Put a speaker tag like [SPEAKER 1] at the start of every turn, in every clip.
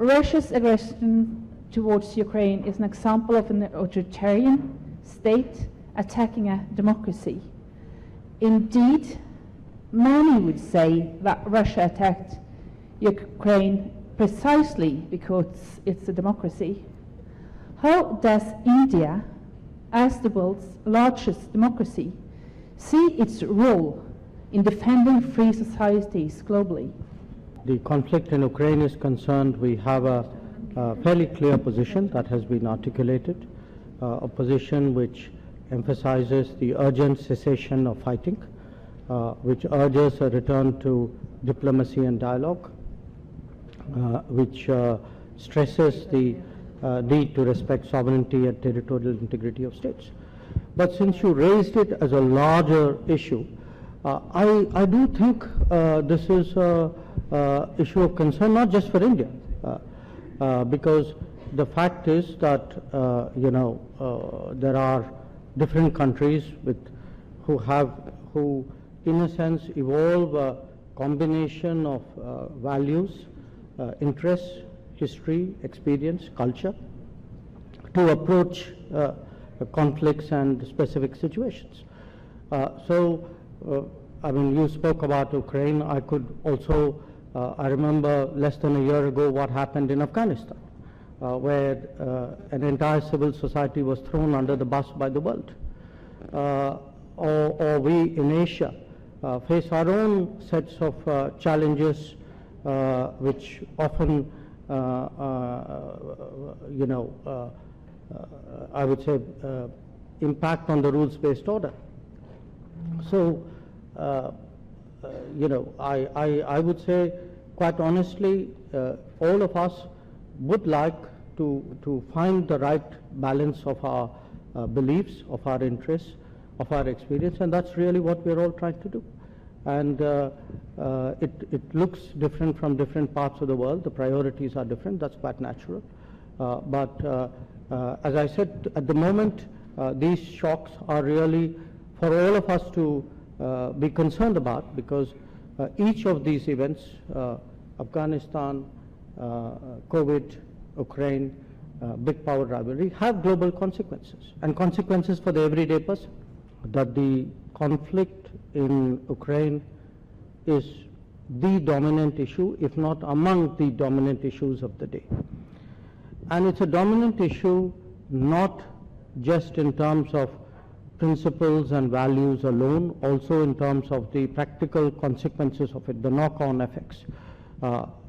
[SPEAKER 1] Russia's aggression towards Ukraine is an example of an authoritarian state attacking a democracy. Indeed, many would say that Russia attacked Ukraine precisely because it's a democracy. How does India, as the world's largest democracy, see its role in defending free societies globally?
[SPEAKER 2] The conflict in Ukraine is concerned, we have a fairly clear position that has been articulated, a position which emphasizes the urgent cessation of fighting, which urges a return to diplomacy and dialogue, which stresses the need to respect sovereignty and territorial integrity of states. But since you raised it as a larger issue, I do think this is an issue of concern not just for India, because the fact is that there are different countries who in a sense evolve a combination of values, interests, history, experience, culture to approach conflicts and specific situations. I mean, you spoke about Ukraine. I could also, I remember less than a year ago what happened in Afghanistan, where an entire civil society was thrown under the bus by the world. Or we in Asia face our own sets of challenges which often, I would say, impact on the rules-based order. So, I would say, quite honestly, all of us would like to find the right balance of our beliefs, of our interests, of our experience, and that's really what we're all trying to do. And it looks different from different parts of the world. The priorities are different. That's quite natural. But as I said, at the moment, these shocks are really for all of us to be concerned about, because each of these events, Afghanistan, COVID, Ukraine, big power rivalry, have global consequences, and consequences for the everyday person. That the conflict in Ukraine is the dominant issue, if not among the dominant issues of the day. And it's a dominant issue not just in terms of principles and values alone, also in terms of the practical consequences of it, the knock-on effects.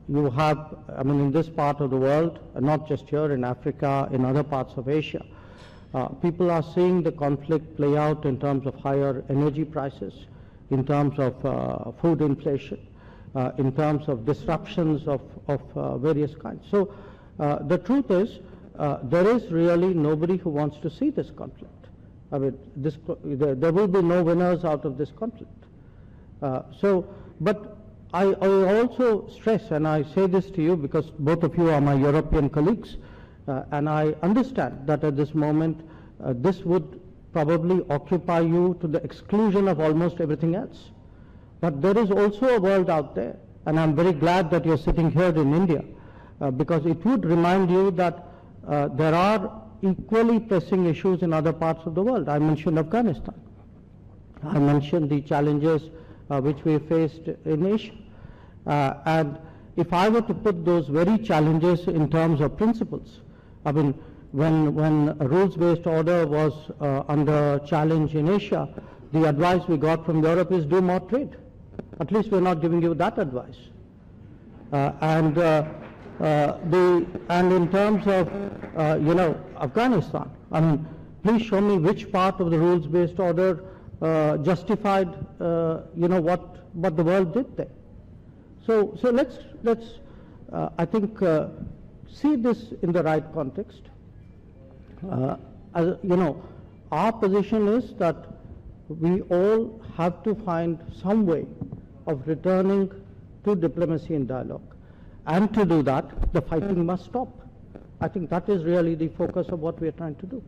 [SPEAKER 2] You have, I mean, in this part of the world, not just here, in Africa, in other parts of Asia, people are seeing the conflict play out in terms of higher energy prices, in terms of food inflation, in terms of disruptions of various kinds. So the truth is, there is really nobody who wants to see this conflict. I mean, there will be no winners out of this conflict. But I also stress, and I say this to you because both of you are my European colleagues, and I understand that at this moment this would probably occupy you to the exclusion of almost everything else. But there is also a world out there, and I'm very glad that you're sitting here in India, because it would remind you that there are equally pressing issues in other parts of the world. I mentioned Afghanistan. I mentioned the challenges which we faced in Asia. And if I were to put those very challenges in terms of principles, I mean, when a rules-based order was under challenge in Asia, the advice we got from Europe is do more trade. At least we're not giving you that advice. And in terms of Afghanistan, I mean, please show me which part of the rules-based order justified what the world did there. So let's I think see this in the right context. Our position is that we all have to find some way of returning to diplomacy and dialogue. And to do that, the fighting must stop. I think that is really the focus of what we are trying to do.